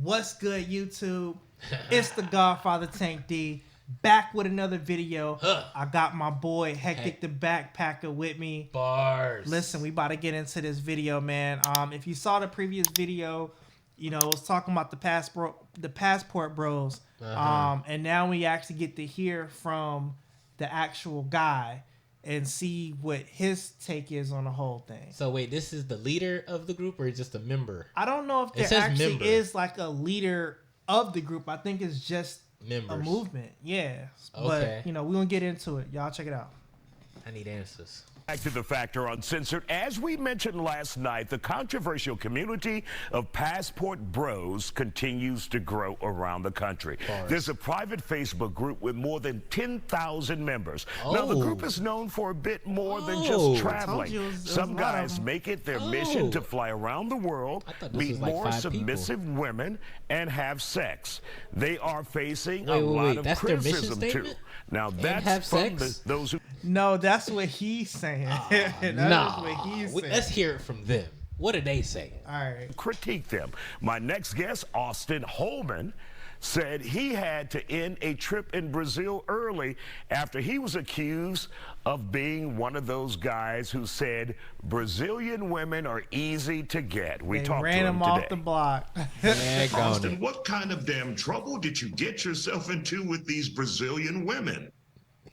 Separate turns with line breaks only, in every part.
What's good, YouTube? It's the Godfather Tank D, back with another video. I got my boy Hectic the Backpacker with me.
Bars.
Listen, we about to get into this video, man. If you saw the previous video, you know, it was talking about the Passport Bros. And now we actually get to hear from the actual guy and see what his take is on the whole thing.
So wait, this is the leader of the group or just a member?
I don't know if there actually is like a leader of the group. I think it's just members. A movement. Yeah. Okay. But, you know, we're going to get into it. Y'all check it out.
I need answers.
Back to the Factor Uncensored. As we mentioned last night, the controversial community of Passport Bros continues to grow around the country. There's a private Facebook group with more than 10,000 members. Now, the group is known for a bit more than just traveling. Some guys make it their mission to fly around the world, meet more submissive women, and have sex. They are facing a lot of criticism, too. Now, that's from those who...
No, that's what he's saying.
Let's hear it from them. What are they saying?
All right.
Critique them. My next guest, Auston Holleman, said he had to end a trip in Brazil early after he was accused of being one of those guys who said Brazilian women are easy to get. We talked to him
him
today.
Off the block.
Auston, what kind of damn trouble did you get yourself into with these Brazilian women?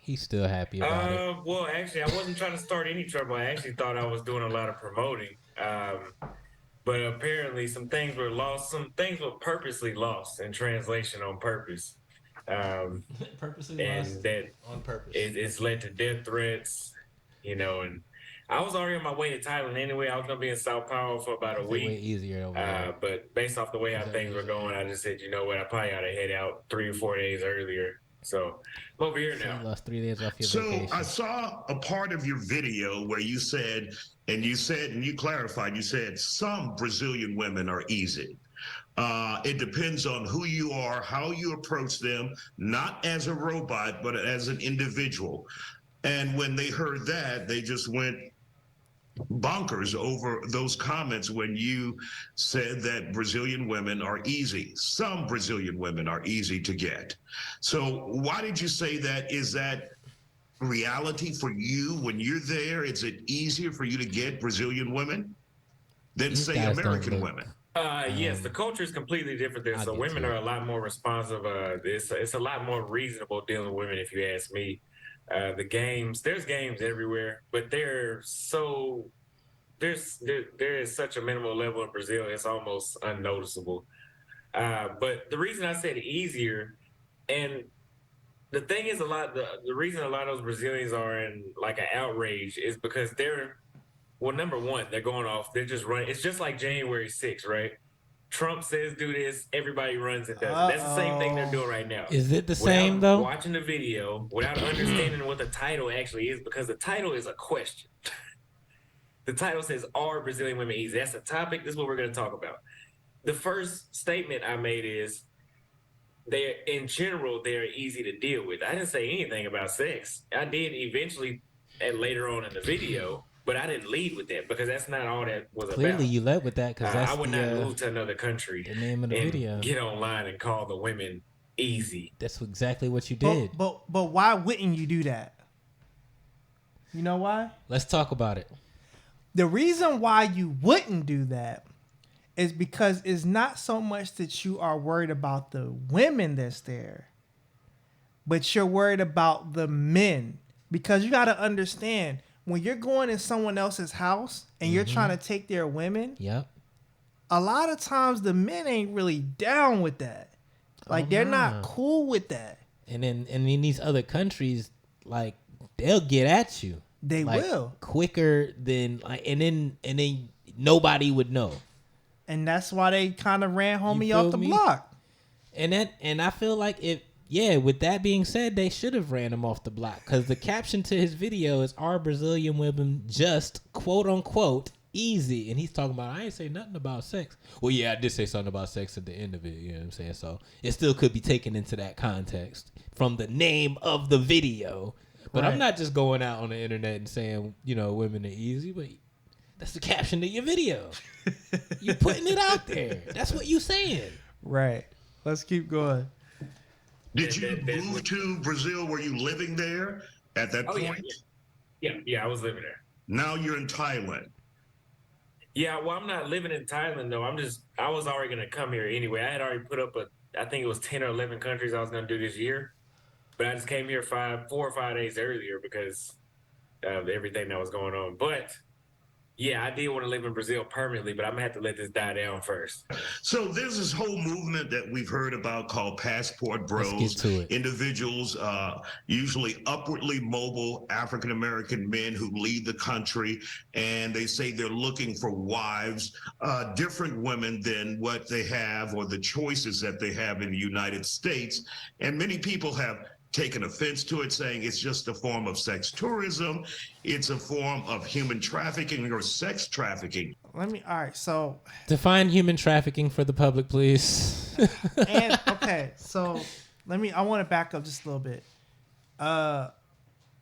He's still happy about it.
Well, actually, I wasn't trying to start any trouble. I actually thought I was doing a lot of promoting. But apparently some things were lost. Some things were purposely lost in translation on purpose.
Purposely lost on purpose.
It's led to death threats, you know, and I was already on my way to Thailand anyway. I was going to be in Sao Paulo for about a week.
Way easier over there.
But based off the way how things were going, I just said, you know what, I probably ought to head out 3 or 4 days earlier. So I'm over here now.
You lost 3 days off your vacation.
So I saw a part of your video where you said, and you clarified, you said some Brazilian women are easy. It depends on who you are, how you approach them, not as a robot, but as an individual. And when they heard that, they just went bonkers over those comments when you said that Brazilian women are easy. Some Brazilian women are easy to get. So why did you say that? Is that reality for you when you're there? Is it easier for you to get Brazilian women than, say, American women?
Yes, the culture is completely different there. So women are a lot more responsive. It's a lot more reasonable dealing with women, if you ask me. The games, there's games everywhere, but there is such a minimal level in Brazil, it's almost unnoticeable. But the reason I said easier, and the thing is, the reason a lot of those Brazilians are in like an outrage is because number one, they're going off, they're just running. It's just like January 6th, right? Trump says do this, everybody runs and does it. That's the same thing they're doing right now.
Is it the same though?
Watching the video without understanding what the title actually is, because the title is a question. The title says, "Are Brazilian women easy?" That's the topic. This is what we're going to talk about. The first statement I made is, in general, they're easy to deal with. I didn't say anything about sex. I did eventually, and later on in the video. But I didn't lead with that because that's not all that was about.
Clearly, you led with that because that's
I would not move to another country.
The name of the video.
Get online and call the women easy.
That's exactly what you did.
But why wouldn't you do that? You know why?
Let's talk about it.
The reason why you wouldn't do that is because it's not so much that you are worried about the women that's there, but you're worried about the men. Because you got to understand, when you're going in someone else's house and you're trying to take their women, a lot of times the men ain't really down with that. Like, they're not cool with that.
And in these other countries, like, they'll get at you.
They will
quicker than and then nobody would know.
And that's why they kind of ran homie off the block.
And I feel like with that being said, they should have ran him off the block because the caption to his video is, "Are Brazilian women just quote unquote easy?" And he's talking about, I ain't say nothing about sex. Well, yeah, I did say something about sex at the end of it. You know what I'm saying? So it still could be taken into that context from the name of the video. But I'm not just going out on the internet and saying, you know, women are easy, but that's the caption to your video. You're putting it out there. That's what you're saying.
Right. Let's keep going.
Did you move to Brazil? Were you living there at that point?
Yeah, I was living there.
Now you're in Thailand.
Yeah, well, I'm not living in Thailand though. I was already gonna come here anyway. I had already put up I think it was 10 or 11 countries I was gonna do this year, but I just came here 4 or 5 days earlier because of everything that was going on. But yeah, I did want to live in Brazil permanently, but I'm gonna have to let this die down first.
So there's this whole movement that we've heard about called Passport Bros.
Let's get to it.
Individuals, usually upwardly mobile African American men who leave the country, and they say they're looking for wives, different women than what they have or the choices that they have in the United States. And many people have taken offense to it, saying it's just a form of sex tourism. It's a form of human trafficking or sex trafficking.
All right, so
Define human trafficking for the public, please.
okay, so I want to back up just a little bit.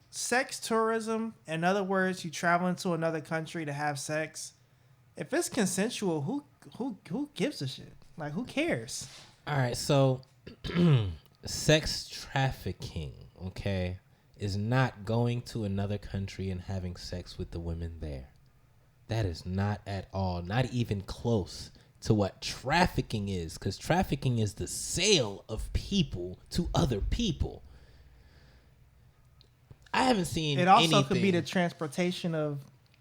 Sex tourism, in other words, you travel into another country to have sex. If it's consensual, who gives a shit? Like, who cares?
All right, so sex trafficking, okay, is not going to another country and having sex with the women there. That is not at all, not even close to what trafficking is, because trafficking is the sale of people to other people. I haven't seen
it also
anything.
could be the transportation of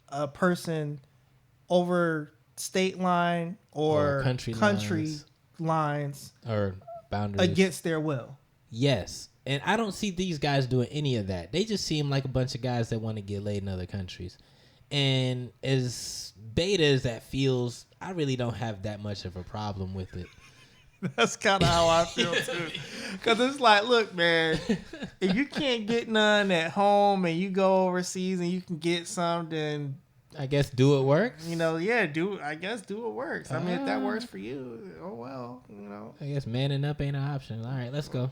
a person over state line or country lines
or boundaries
against their will.
Yes. And I don't see these guys doing any of that. They just seem like a bunch of guys that want to get laid in other countries. And as beta as that feels, I really don't have that much of a problem with it.
That's kind of how I feel too. Because it's like, look, man, if you can't get none at home and you go overseas and you can get some, then
I guess do it works.
do it works. I mean, if that works for you, oh well,
I guess manning up ain't an option. All right, let's go.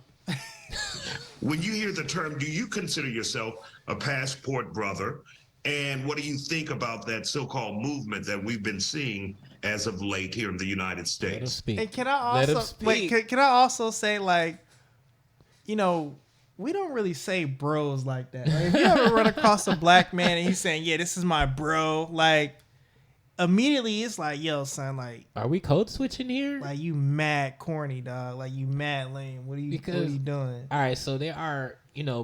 When you hear the term, do you consider yourself a passport brother? And what do you think about that so-called movement that we've been seeing as of late here in the United States?
Let him speak.
And can I also say, like, we don't really say bros like that. Like, if you ever run across a black man and he's saying, yeah, this is my bro, like, immediately it's like, yo, son, like,
are we code switching here?
Like, you mad corny, dog. Like, you mad lame. What are you doing?
All right, so there are,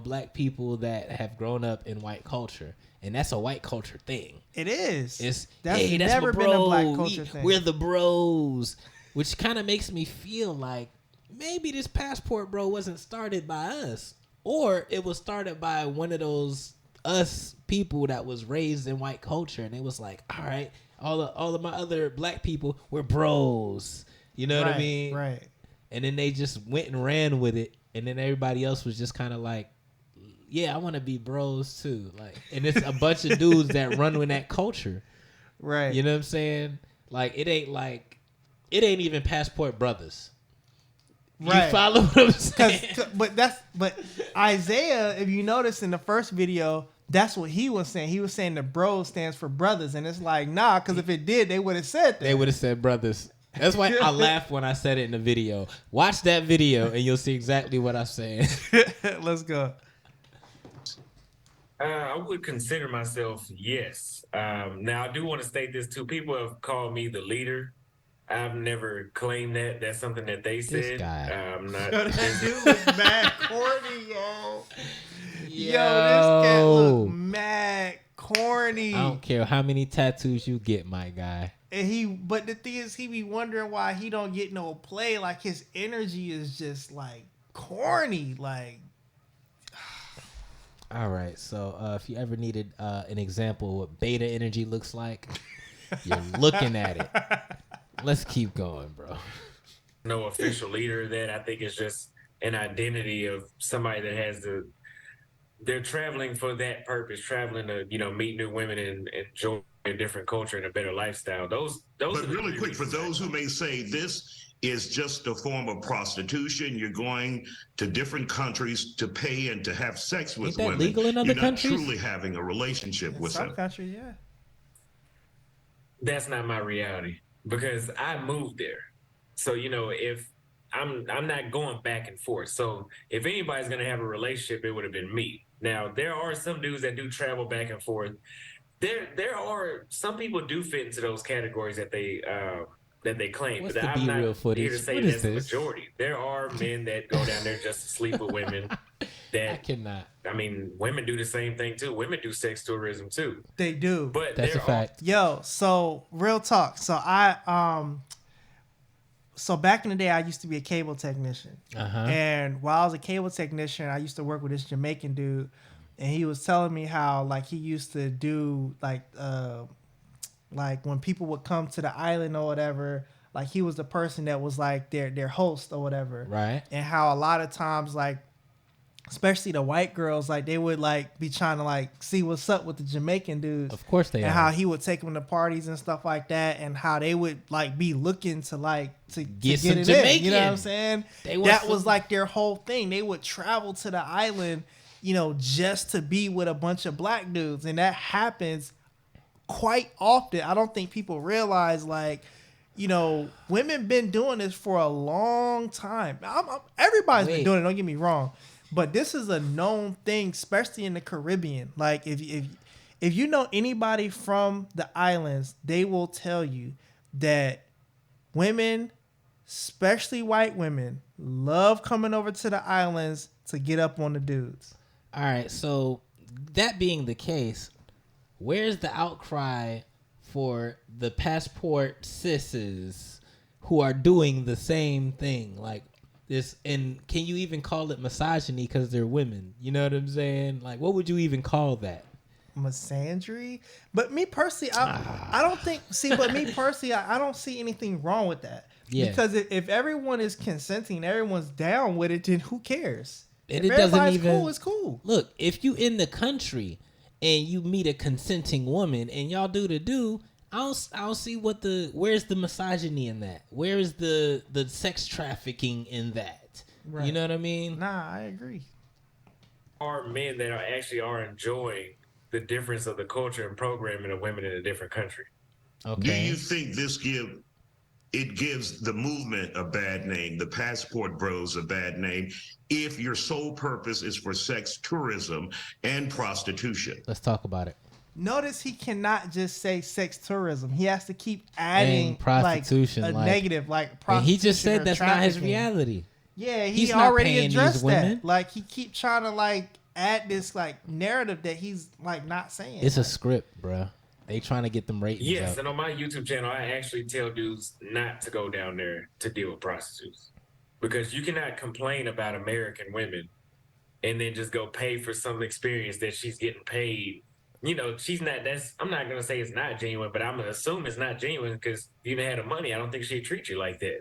black people that have grown up in white culture. And that's a white culture thing.
It is.
That's
never been a black culture thing.
We're the bros, which kind of makes me feel like maybe this passport bro wasn't started by us, or it was started by one of those us people that was raised in white culture, and it was like, all right, all of my other black people were bros. You know what I mean?
Right.
And then they just went and ran with it, and then everybody else was just kind of like, yeah, I want to be bros too. Like, and it's a bunch of dudes that run with that culture.
Right.
You know what I'm saying? Like, it ain't even passport brothers. Right. You follow what I'm saying?
But Isaiah, if you notice in the first video, that's what he was saying. He was saying the bros stands for brothers. And it's like, nah, because if it did, they would have said that.
They would have said brothers. That's why I laughed when I said it in the video. Watch that video and you'll see exactly what I'm saying.
Let's go.
I would consider myself, yes. Now, I do want to state this too. People have called me the leader. I've never claimed that. That's something that they said.
This guy.
I'm not.
That dude was mad corny, yo. Yo, this cat look mad corny.
I don't care how many tattoos you get, my guy.
But the thing is, he be wondering why he don't get no play. Like, his energy is just like corny, like.
All right, so if you ever needed an example of what beta energy looks like, you're looking at it. Let's keep going, bro.
No official leader. That I think is just an identity of somebody that has they're traveling for that purpose, traveling to meet new women and enjoy a different culture and a better lifestyle. Those.
But really quick, for those who may say this is just a form of prostitution. You're going to different countries to pay and to have sex with women.
Legal in other countries?
You're not truly having a relationship with them.
Some countries, yeah.
That's not my reality because I moved there. So, if I'm not going back and forth. So if anybody's gonna have a relationship, it would have been me. Now there are some dudes that do travel back and forth. There are some people do fit into those categories that they claim.
What's
but
the
I'm
B-real
not
footage?
here to say
What is
that's the
this?
majority. There are men that go down there just to sleep with women.
I
That
cannot.
I mean, women do the same thing too. Women do sex tourism too.
They do.
But
That's a
there are
fact.
Yo, so real talk. So back in the day, I used to be a cable technician, and while I was a cable technician, I used to work with this Jamaican dude, and he was telling me how like he used to do like when people would come to the island or whatever, like he was the person that was like their host or whatever,
Right.
and how a lot of times like, especially the white girls, like they would like be trying to like see what's up with the Jamaican dudes.
Of course they
and
are.
how he would take them to parties and stuff like that, and how they would like be looking to
Get some
it
Jamaican.
in. You know what I'm saying? That was like their whole thing. They would travel to the island, just to be with a bunch of black dudes, and that happens quite often. I don't think people realize like, women been doing this for a long time. Everybody's been doing it. Don't get me wrong. But this is a known thing, especially in the Caribbean. Like if you know anybody from the islands, they will tell you that women, especially white women, love coming over to the islands to get up on the dudes.
All right. So that being the case, where's the outcry for the passport sisses who are doing the same thing? Like, this, and can you even call it misogyny because they're women? You know what I'm saying? Like, what would you even call that?
Misandry? But me personally, I don't think. See, but me personally, I don't see anything wrong with that. Yeah. Because if everyone is consenting, everyone's down with it, then who cares?
And
if
it doesn't even.
Cool, it's cool.
Look, if you in the country and you meet a consenting woman and y'all do the do. I don't see where's the misogyny in that? Where is the sex trafficking in that? Right. You know what I mean?
Nah, I agree.
Are men that are enjoying the difference of the culture and programming of women in a different country.
Okay. Do you think this gives the movement a bad name, the Passport Bros a bad name, if your sole purpose is for sex tourism and prostitution?
Let's talk about it.
Notice he cannot just say sex tourism. He has to keep adding
prostitution,
like a negative, like prostitution.
He just said that's not his reality.
Yeah, he's already addressed that. Like he keep trying to like add this like narrative that he's like not saying.
It's a script, bro. They trying to get them ratings.
Yes,
up.
And on my YouTube channel, I actually tell dudes not to go down there to deal with prostitutes, because you cannot complain about American women and then just go pay for some experience that she's getting paid. She's not. I'm not gonna say it's not genuine, but I'm gonna assume it's not genuine because you even had the money. I don't think she'd treat you like that.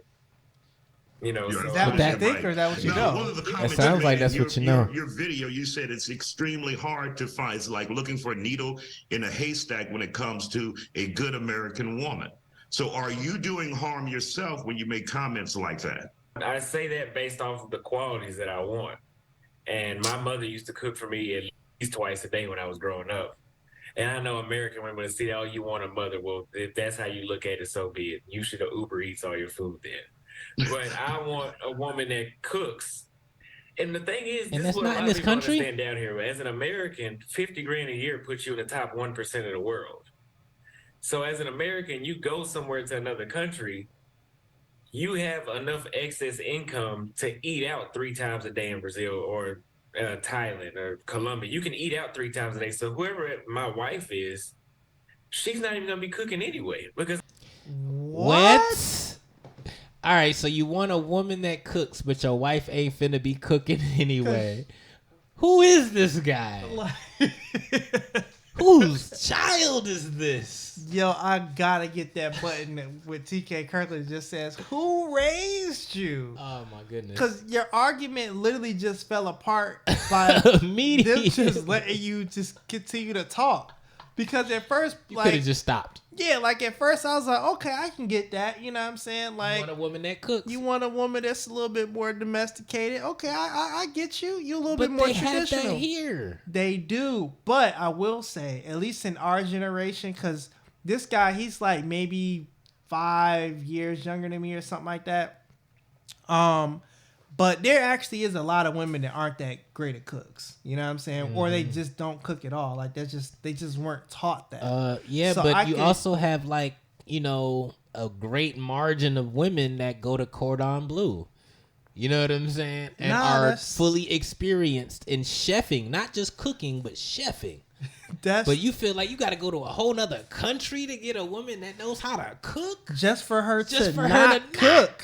Is that what you think, or is that what you know?
One of the comments
it sounds like that's what you know.
Your video, you said it's extremely hard to find. It's like looking for a needle in a haystack when it comes to a good American woman. So, are you doing harm yourself when you make comments like that?
I say that based off of the qualities that I want. And my mother used to cook for me at least twice a day when I was growing up. And I know American women see, oh, you want a mother. Well, if that's how you look at it, so be it. You should have Uber Eats all your food then. But I want a woman that cooks. And the thing is,
and
this
that's
is what
not
a lot
in this
of people
country.
understand down here. As an American, $50,000 a year puts you in the top 1% of the world. So as an American, you go somewhere to another country, you have enough excess income to eat out 3 times a day in Brazil or Thailand or Colombia. You can eat out 3 times a day. So whoever my wife is, she's not even gonna be cooking anyway. Because
what? All right, so you want a woman that cooks, but your wife ain't finna be cooking anyway. Who is this guy? Whose child is this?
Yo, I gotta get that button with TK Kirkland just says, "Who raised you?"
Oh my goodness!
Because your argument literally just fell apart by them just letting you just continue to talk. Because at first,
you could have just stopped.
Yeah, like at first I was like, okay, I can get that. You know what I'm saying? Like,
you want a woman that cooks.
You want a woman that's a little bit more domesticated. Okay, I get you. You a little bit more traditional.
But they have that here.
They do. But I will say, at least in our generation, because this guy, he's like maybe 5 years younger than me or something like that. But there actually is a lot of women that aren't that great at cooks. You know what I'm saying? Or they just don't cook at all. Like they just weren't taught that.
Yeah,
So
but you also have like, a great margin of women that go to Cordon Bleu. You know what I'm saying? And are fully experienced in chefing, not just cooking, but chefing. But you feel like you got to go to a whole nother country to get a woman that knows how to cook?
Just for her to not cook.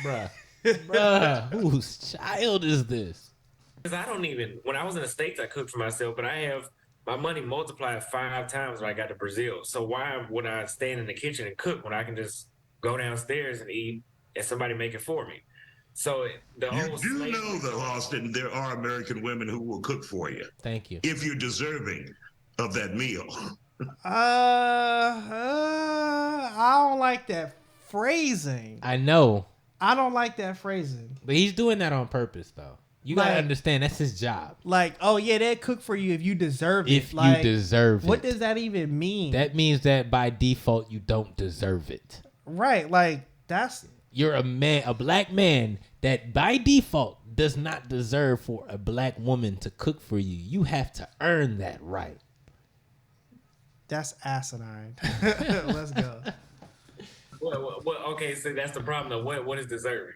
Bruh. Bruh, whose child is this?
Because I don't even, when I was in the States, I cooked for myself, but I have my money multiplied 5 times when I got to Brazil. So why would I stand in the kitchen and cook when I can just go downstairs and eat and somebody make it for me? So the whole
you do know, though, Austin, there are American women who will cook for you.
Thank you.
If you're deserving of that meal.
I don't like that phrasing.
I know.
I don't like that phrasing.
But he's doing that on purpose, though. You gotta understand that's his job.
Like, oh yeah, they'll cook for you if you deserve it.
If
like,
you deserve it.
What does that even mean?
That means that by default you don't deserve it.
Right. Like that's
you're a black man that by default does not deserve for a black woman to cook for you. You have to earn that right.
That's asinine. Let's go.
Well, okay, so that's the problem though. What is deserving?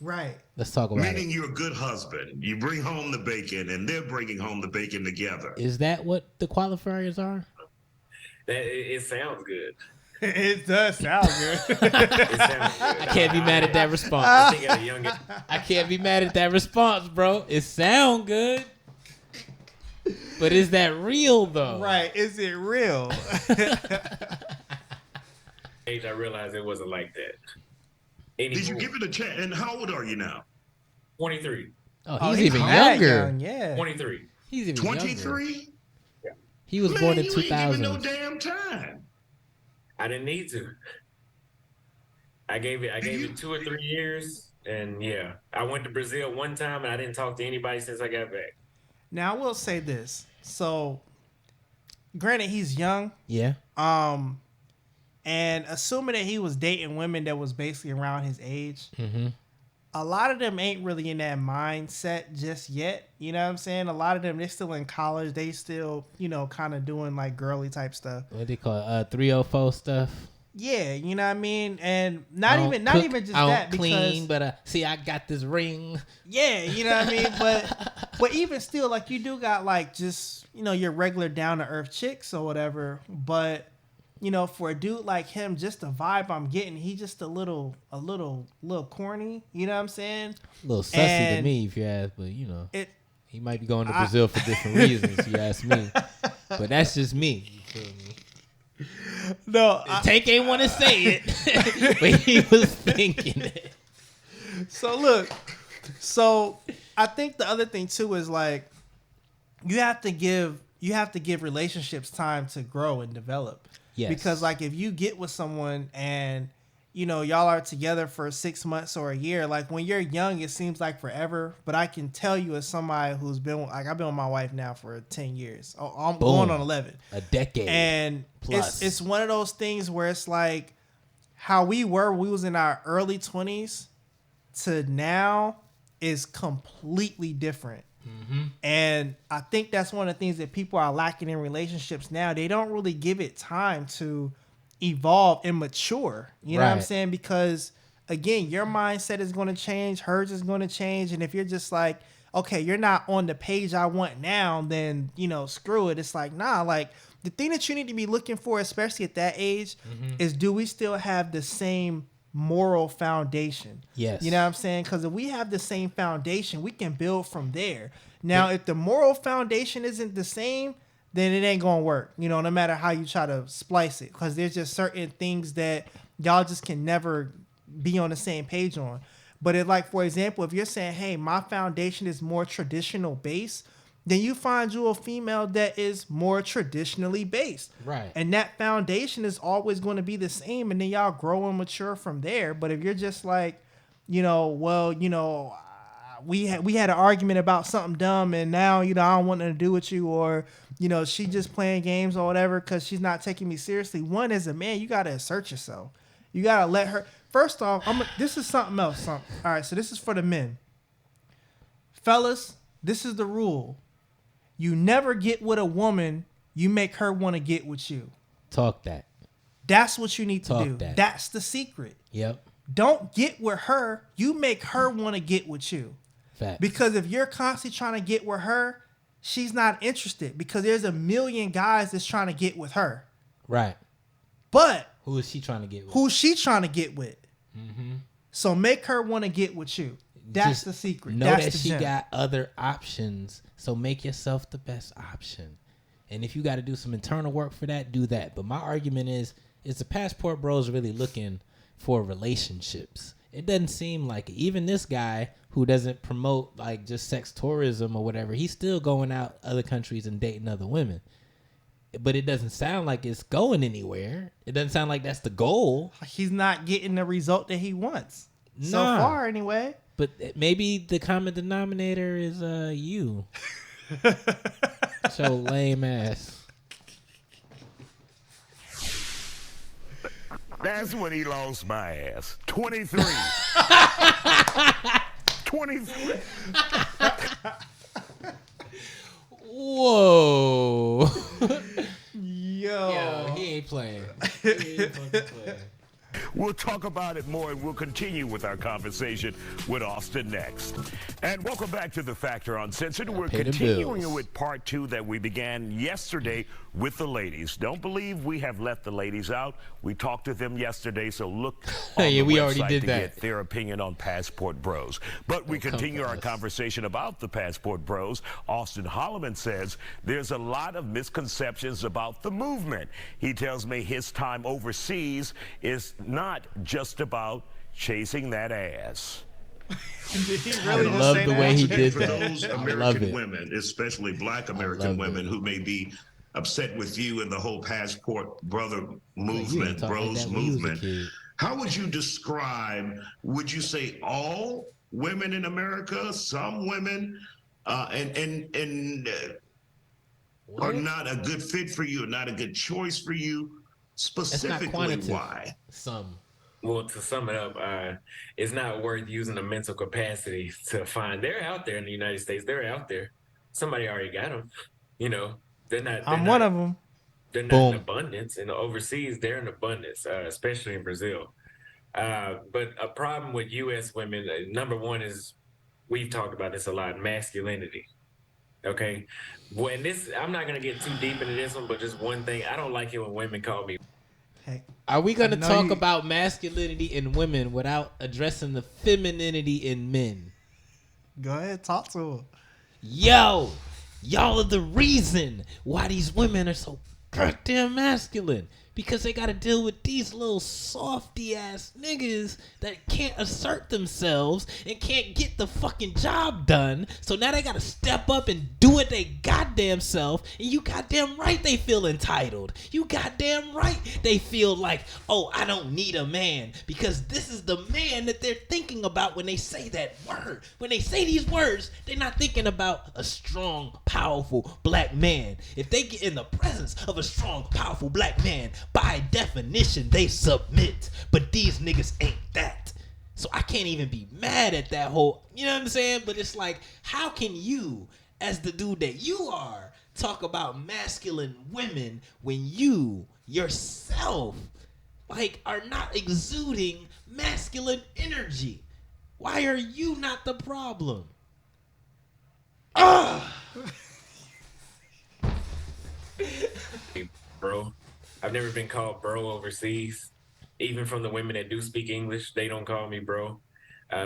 Right.
Let's talk about
Meaning you're a good husband. You bring home the bacon, and they're bringing home the bacon together.
Is that what the qualifiers are?
It sounds good.
It does sound good.
It sounds good.
I can't be mad at that response. I can't be mad at that response, bro. It sound good. But is that real, though?
Right. Is it real?
I realized it wasn't like that.
Did you give it a chance? And how old are you now?
23.
Oh, he's even younger.
Young, yeah.
23.
He's even
23?
Yeah.
He was born in 2000.
You ain't given no damn time.
I didn't need to. I gave it 2 or 3 years, and yeah, I went to Brazil one time, and I didn't talk to anybody since I got back.
Now I will say this. So, granted, he's young.
Yeah.
And assuming that he was dating women that was basically around his age, a lot of them ain't really in that mindset just yet. You know what I'm saying? A lot of them, they're still in college. They still, kind of doing like girly type stuff.
What they call it? 304 stuff.
Yeah, you know what I mean? And not even just
I
that.
don't clean,
because,
but see, I got this ring.
Yeah, you know what I mean? But even still, like you do got like just, your regular down to earth chicks or whatever. But for a dude like him, just the vibe I'm getting, he's just a little corny. You know what I'm saying?
A little sussy to me, if you ask. But he might be going to Brazil for different reasons. You ask me, but that's just me. You feel me?
No,
Tank ain't want to say it, but he was thinking it.
So I think the other thing too is like you have to give relationships time to grow and develop.
Yes.
Because like if you get with someone and y'all are together for 6 months or a year, like when you're young it seems like forever, but I can tell you as somebody who's been like I've been with my wife now for 10 years. I'm going on 11.
A decade.
And
plus.
It's one of those things where it's like how we was in our early 20s to now is completely different. And I think that's one of the things that people are lacking in relationships now. They don't really give it time to evolve and mature. You know what I'm saying? Because again, your mindset is going to change, hers is going to change. And if you're just like, okay, you're not on the page I want now, then, screw it. It's like, nah, like the thing that you need to be looking for, especially at that age, is do we still have the same moral foundation?
Yes.
You know what I'm saying? Because if we have the same foundation, we can build from there. Now, if the moral foundation isn't the same, then it ain't gonna work, no matter how you try to splice it, because there's just certain things that y'all just can never be on the same page on. But if, like, for example, if you're saying, hey, my foundation is more traditional based, then you find you a female that is more traditionally based.
Right.
And that foundation is always going to be the same, and then y'all grow and mature from there. But if you're just like, we had an argument about something dumb, and now I don't want nothing to do with you, or she just playing games or whatever because she's not taking me seriously. One, as a man, you gotta assert yourself. You gotta let her. First off, this is something else. All right, so this is for the men, fellas. This is the rule: you never get with a woman. You make her want to get with you.
Talk that.
That's what you need to
Talk
do.
that.
That's the secret.
Yep.
Don't get with her. You make her want to get with you.
Fact.
Because if you're constantly trying to get with her, she's not interested because there's a million guys that's trying to get with her.
Right.
But
who is she trying to get with?
Who's she trying to get with?
Mm-hmm.
So make her want to get with you. That's
Just
the secret.
Know
That's
that
the
she
gem.
got other options. So make yourself the best option. And if you got to do some internal work for that, do that. But my argument is the Passport Bros really looking for relationships? It doesn't seem like it. Even this guy who doesn't promote like just sex tourism or whatever, he's still going out other countries and dating other women. But it doesn't sound like it's going anywhere. It doesn't sound like that's the goal.
He's not getting the result that he wants.
Nah.
So far, anyway.
But maybe the common denominator is you. So lame ass.
That's when he lost my ass. 23. 23.
Whoa.
Yo,
he ain't playing. He ain't fucking playing.
We'll talk about it more, and we'll continue with our conversation with Austin next. And welcome back to The Factor Uncensored. We're continuing with part 2 that we began yesterday with the ladies. Don't believe we have left the ladies out. We talked to them yesterday, so look on the
we
website
already did
to
that.
get their opinion on Passport Bros. But we continue our conversation about the Passport Bros. Auston Holleman says there's a lot of misconceptions about the movement. He tells me his time overseas is not just about chasing that ass.
Did he really
I love the way he did
For
that.
those
I love
American
it.
women, especially Black American women, who may be upset with you and the whole Passport Brother movement, Bros movement, how would you describe? Would you say all women in America, some women, are not a good fit for you, not a good choice for you? Specifically, why?
Some.
Well, to sum it up, it's not worth using the mental capacity to find. They're out there in the United States. They're out there. Somebody already got them. They're not.
I'm one of them.
They're not in abundance. And overseas, they're in abundance, especially in Brazil. But a problem with U.S. women, number one is, we've talked about this a lot, masculinity. Okay? Well, and this, I'm not going to get too deep into this one, but just one thing. I don't like it when women call me.
Are we going to talk about masculinity in women without addressing the femininity in men?
Go ahead, talk to him.
Yo, y'all are the reason why these women are so goddamn masculine. Because they got to deal with these little softy ass niggas that can't assert themselves and can't get the fucking job done. So now they got to step up and do it they goddamn self. And you goddamn right they feel entitled. You goddamn right they feel like, oh, I don't need a man. Because this is the man that they're thinking about when they say that word. When they say these words, they're not thinking about a strong, powerful black man. If they get in the presence of a strong, powerful black man, by definition, they submit. But these niggas ain't that. So I can't even be mad at that whole, you know what I'm saying? But it's like, how can you, as the dude that you are, talk about masculine women when you, yourself, like, are not exuding masculine energy? Why are you not the problem?
Bro. I've never been called bro overseas. Even from the women that do speak English, they don't call me bro.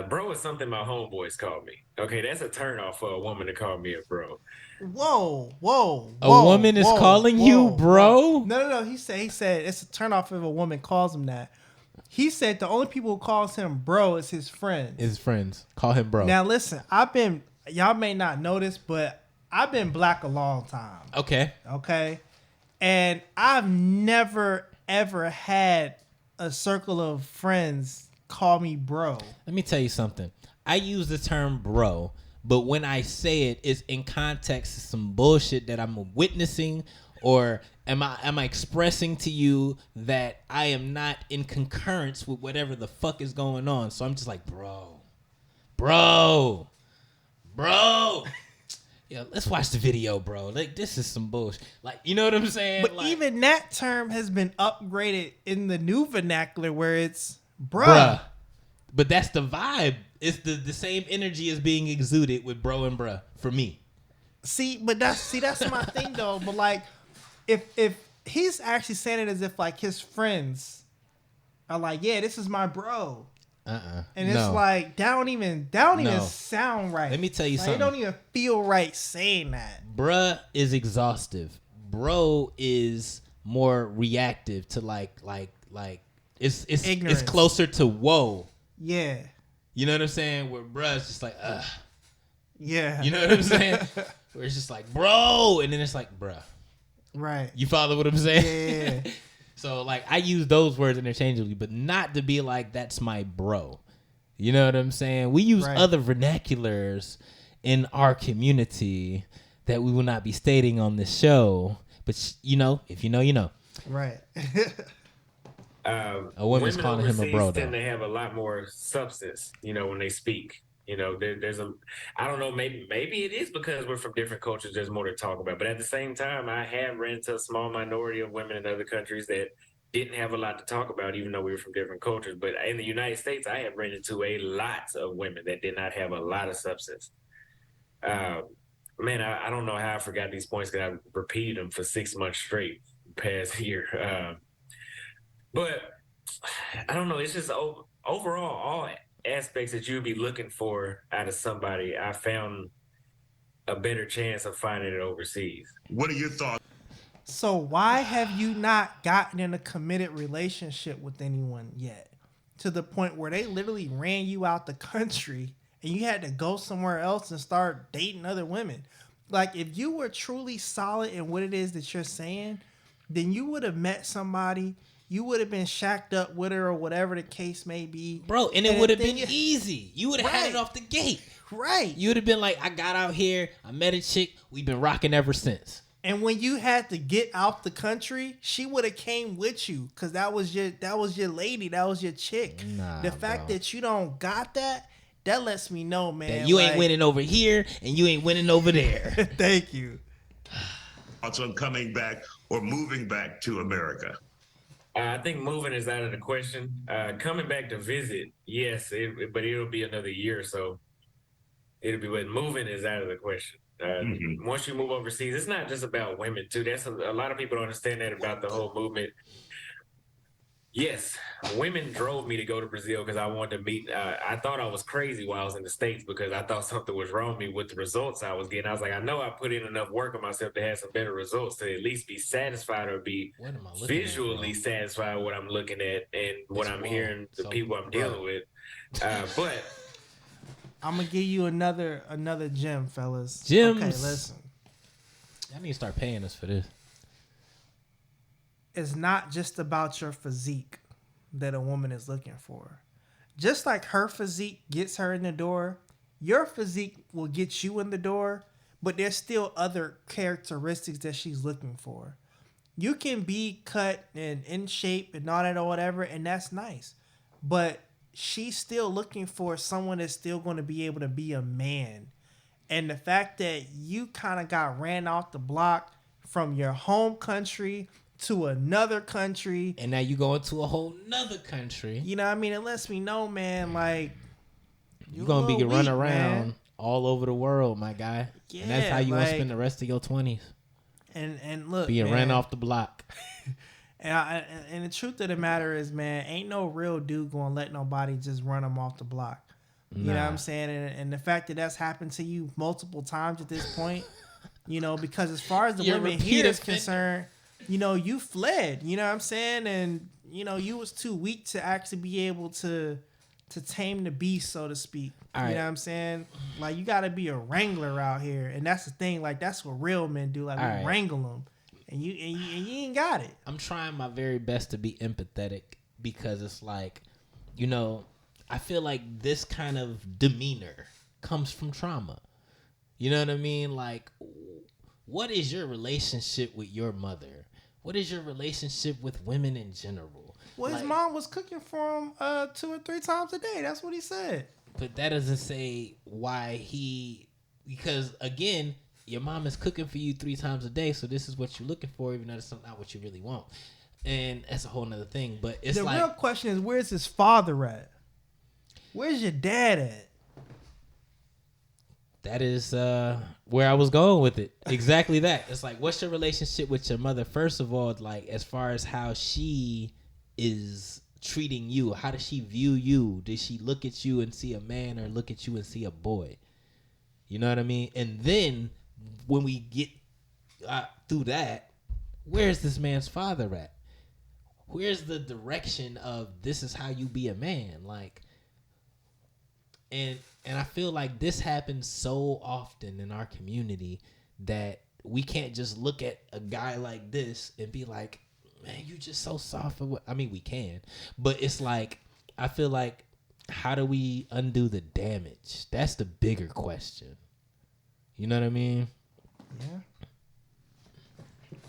Bro is something my homeboys call me. Okay, that's a turnoff for a woman to call me a bro.
Whoa.
A woman is calling you bro?
No. He said it's a turnoff if a woman calls him that. He said the only people who calls him bro is his friends.
His friends. Call him bro.
Now listen, y'all may not notice, but I've been black a long time. Okay. And I've never, ever had a circle of friends call me bro.
Let me tell you something. I use the term bro, but when I say it, it's in context of some bullshit that I'm witnessing, or am I expressing to you that I am not in concurrence with whatever the fuck is going on. So I'm just like, bro. Yeah, let's watch the video, bro. Like, this is some bullshit. Like, you know what I'm saying?
But
like,
even that term has been upgraded in the new vernacular where it's
bruh. But that's the vibe. It's the same energy is being exuded with bro and bruh for me.
That's my thing though. But like, if he's actually saying it as if like his friends are like, yeah, this is my bro. And it's like that don't even sound right.
Let me tell you something.
It don't even feel right saying that.
Bruh is exhaustive. Bro is more reactive to like it's closer to whoa.
Yeah.
You know what I'm saying? Where bruh is just like
Yeah.
You know what I'm saying? Where it's just like bro, and then it's like bruh.
Right.
You follow what I'm saying?
Yeah.
So, like, I use those words interchangeably, but not to be like, that's my bro. You know what I'm saying? We use other vernaculars in our community that we will not be stating on this show. But, you know, if you know, you know.
Right.
A woman's calling him a bro, though.
Tend to have a lot more substance, you know, when they speak. You know, I don't know, maybe it is because we're from different cultures, there's more to talk about. But at the same time, I have ran into a small minority of women in other countries that didn't have a lot to talk about, even though we were from different cultures. But in the United States, I have ran into a lot of women that did not have a lot of substance. Man, I don't know how I forgot these points because I repeated them for 6 months straight past year. But I don't know, it's just overall, all aspects that you'd be looking for out of somebody, I found a better chance of finding it overseas.
What are your thoughts?
So why have you not gotten in a committed relationship with anyone yet? To the point where they literally ran you out the country and you had to go somewhere else and start dating other women. Like, if you were truly solid in what it is that you're saying, then you would have met somebody. You would have been shacked up with her or whatever the case may be.
Bro, and it would have been easy. You would have had it off the gate.
Right.
You would have been like, I got out here, I met a chick, we've been rocking ever since.
And when you had to get out the country, she would have came with you because that was your lady, that was your chick. The fact that you don't got that lets me know, man.
That you ain't winning over here and you ain't winning over there.
Thank you.
Thoughts on coming back or moving back to America?
I think moving is out of the question. Coming back to visit, yes, but it'll be another year or so. But moving is out of the question. Once you move overseas, it's not just about women too. That's a lot of people don't understand that about the whole movement. Yes, women drove me to go to Brazil because I wanted to meet. I thought I was crazy while I was in the States because I thought something was wrong with me with the results I was getting. I was like, I know I put in enough work on myself to have some better results to at least be satisfied or be visually satisfied with what I'm looking at and what I'm hearing, the people I'm dealing with. But
I'm gonna give you another gem, fellas.
Gems.
Okay, listen.
I need to start paying us for this.
It's not just about your physique that a woman is looking for. Just like her physique gets her in the door, your physique will get you in the door, but there's still other characteristics that she's looking for. You can be cut and in shape and all that or whatever, and that's nice. But she's still looking for someone that's still going to be able to be a man. And the fact that you kind of got ran off the block from your home country to another country,
and now you go into a whole nother country.
You know what I mean? It lets me know, man, like
you're gonna be run around all over the world, my guy. Yeah, and that's how you want to spend the rest of your 20s.
And look,
being ran off the block.
And the truth of the matter is, man, ain't no real dude gonna let nobody just run them off the block. You know what I'm saying? And the fact that that's happened to you multiple times at this point, you know, because as far as the women here is concerned, you know, you fled, you know what I'm saying? And, you know, you was too weak to actually be able to tame the beast, so to speak. You know what I'm saying? Like, you got to be a wrangler out here. And that's the thing. Like, that's what real men do. Like, we wrangle them. And you ain't got it.
I'm trying my very best to be empathetic because it's like, you know, I feel like this kind of demeanor comes from trauma. You know what I mean? Like, what is your relationship with your mother? What is your relationship with women in general?
Well, his mom was cooking for him 2 or 3 times a day. That's what he said.
But that doesn't say why because again, your mom is cooking for you 3 times a day, so this is what you're looking for, even though it's not what you really want. And that's a whole nother thing. But it's
the real question is, where's his father at? Where's your dad at?
That is where I was going with it. Exactly that. It's like, what's your relationship with your mother? First of all, like, as far as how she is treating you, how does she view you? Does she look at you and see a man, or look at you and see a boy? You know what I mean? And then when we get through that, where's this man's father at? Where's the direction of this is how you be a man? Like, and I feel like this happens so often in our community that we can't just look at a guy like this and be like, man, you just so soft. I mean, we can, but it's like, I feel like, how do we undo the damage? That's the bigger question. You know what I mean?
Yeah.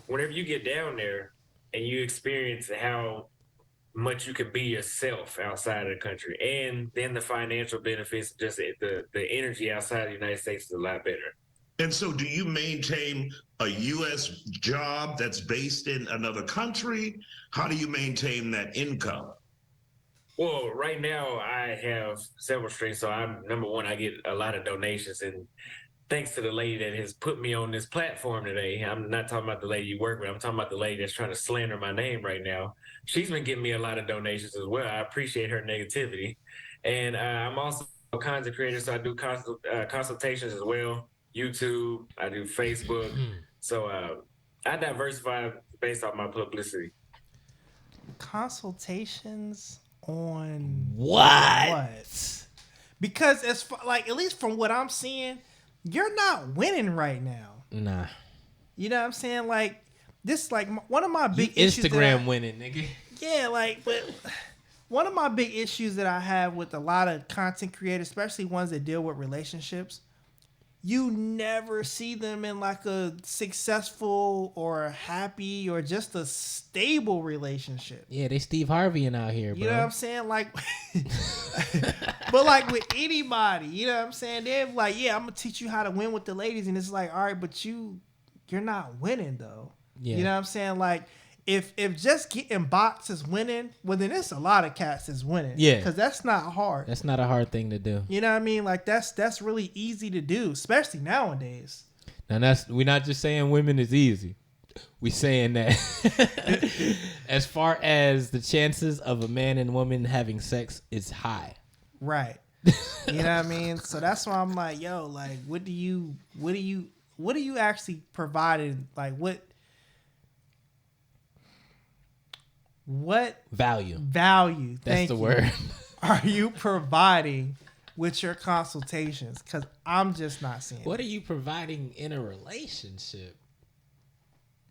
Whenever you get down there and you experience how much you can be yourself outside of the country, and then the financial benefits, just the energy outside of the United States is a lot better.
And so do you maintain a U.S. job that's based in another country? How do you maintain that income?
Well, right now I have several streams. So I'm, number one, I get a lot of donations, and thanks to the lady that has put me on this platform today. I'm not talking about the lady you work with. I'm talking about the lady that's trying to slander my name right now. She's been giving me a lot of donations as well. I appreciate her negativity. And I'm also a content creator, so I do consultations as well. YouTube, I do Facebook. So I diversify based off my publicity.
Consultations on
What?
Because as far, like, at least from what I'm seeing, you're not winning right now.
Nah.
You know what I'm saying? Like, this, like, one of my big issues.
Instagram winning, nigga.
Yeah, like, but one of my big issues that I have with a lot of content creators, especially ones that deal with relationships, you never see them in like a successful or happy or just a stable relationship.
Yeah, they Steve Harveying out here, bro.
You know what I'm saying? Like, but like with anybody, you know what I'm saying? They're like, yeah, I'm gonna teach you how to win with the ladies, and it's like, all right, but you're not winning though. Yeah. You know what I'm saying? Like, if just getting boxed is winning, well then it's a lot of cats is winning.
Yeah,
because that's not hard.
That's not a hard thing to do.
You know what I mean? Like that's really easy to do, especially nowadays.
Now we're not just saying women is easy. We saying that as far as the chances of a man and woman having sex is high.
Right. You know what I mean? So that's why I'm like, yo, like, what do you actually provided? Like, what
value?
That's
the word.
Are you providing with your consultations? Because I'm just not seeing.
What are you providing in a relationship?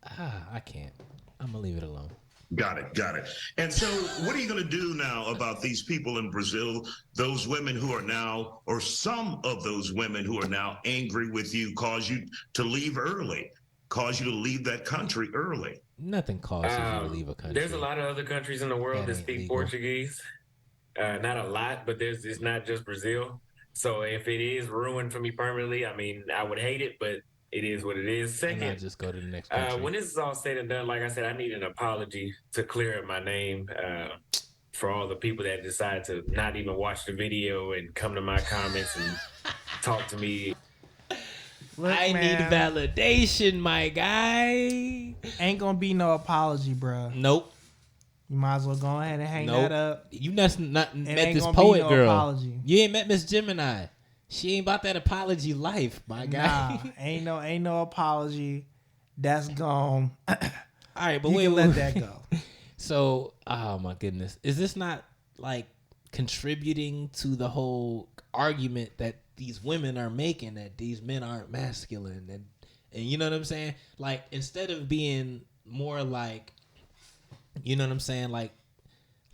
I can't. I'm gonna leave it alone.
Got it. And so what are you going to do now about these people in Brazil, those women who are now, or some of those women who are now angry with you, cause you to leave early, cause you to leave that country early?
Nothing causes you to leave a country.
There's a lot of other countries in the world that speak legal. Portuguese. Not a lot, but it's not just Brazil. So if it is ruined for me permanently, I mean, I would hate it, but it is what it is. Second,
and just go to the next country.
When this is all said and done, like I said, I need an apology to clear up my name for all the people that decide to not even watch the video and come to my comments and talk to me.
Look,
I need validation, my guy.
Ain't gonna be no apology, bro.
Nope.
You might as well go ahead and hang that up.
You not met this poet girl. Apology. You ain't met Miss Gemini. She ain't about that apology life, my guy.
Nah, ain't no apology. That's gone.
All right, but
let that go.
So, oh my goodness, is this not like contributing to the whole argument that these women are making that these men aren't masculine, and you know what I'm saying? Like, instead of being more like, you know what I'm saying, like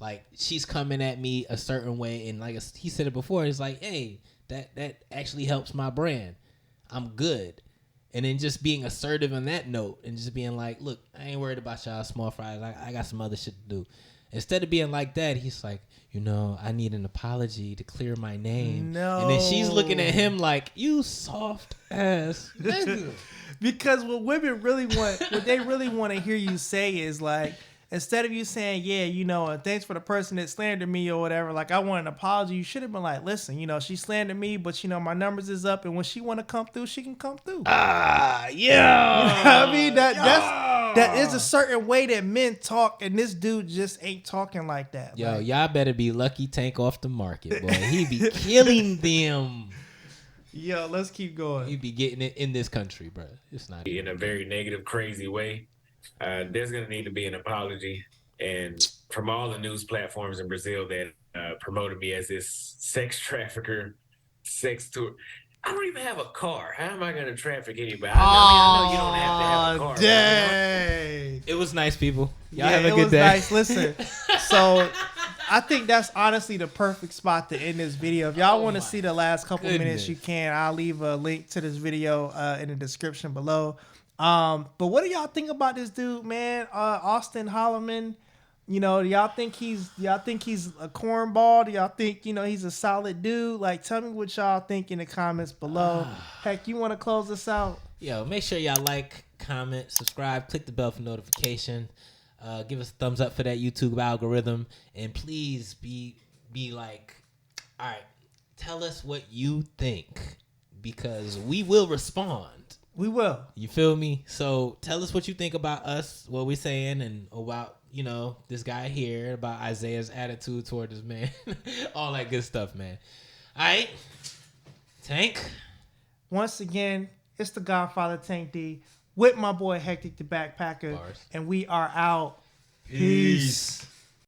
Like she's coming at me a certain way, and like he said it before, it's like, hey, that actually helps my brand. I'm good. And then just being assertive on that note and just being like, look, I ain't worried about y'all small fries. I got some other shit to do. Instead of being like that, he's like, I need an apology to clear my name.
No.
And then she's looking at him like, you soft ass nigga.
Because what they really want to hear you say is like, instead of you saying, yeah, thanks for the person that slandered me or whatever, like I want an apology, you should have been like, listen, she slandered me, but my numbers is up, and when she want to come through, she can come through.
Yeah.
You know what I mean? That is a certain way that men talk, and this dude just ain't talking like that.
Yo,
like,
y'all better be lucky Tank off the market, boy. He be killing them.
Yo, let's keep going.
He be getting it in this country, bro. It's not
in a very negative, crazy way. There's going to need to be an apology. And from all the news platforms in Brazil that promoted me as this sex trafficker, sex tour, I don't even have a car. How am I going to traffic anybody? I know you don't have to have a car.
Dang.
It was nice, people. Y'all have a good day.
Nice. Listen, so I think that's honestly the perfect spot to end this video. If y'all want to see the last couple minutes, you can. I'll leave a link to this video in the description below. But what do y'all think about this dude, man? Auston Holleman. Do y'all think he's a cornball? Do y'all think, he's a solid dude? Like, tell me what y'all think in the comments below. Heck, you want to close this out?
Yo, make sure y'all like, comment, subscribe, click the bell for notification. Give us a thumbs up for that YouTube algorithm. And please be like, all right, tell us what you think, because we will respond.
We will.
You feel me? So tell us what you think about us, what we're saying, and about, this guy here, about Isaiah's attitude toward this man. All that good stuff, man. All right. Tank.
Once again, it's the Godfather Tank D with my boy Hectic the Backpacker.
Bars.
And we are out. Peace.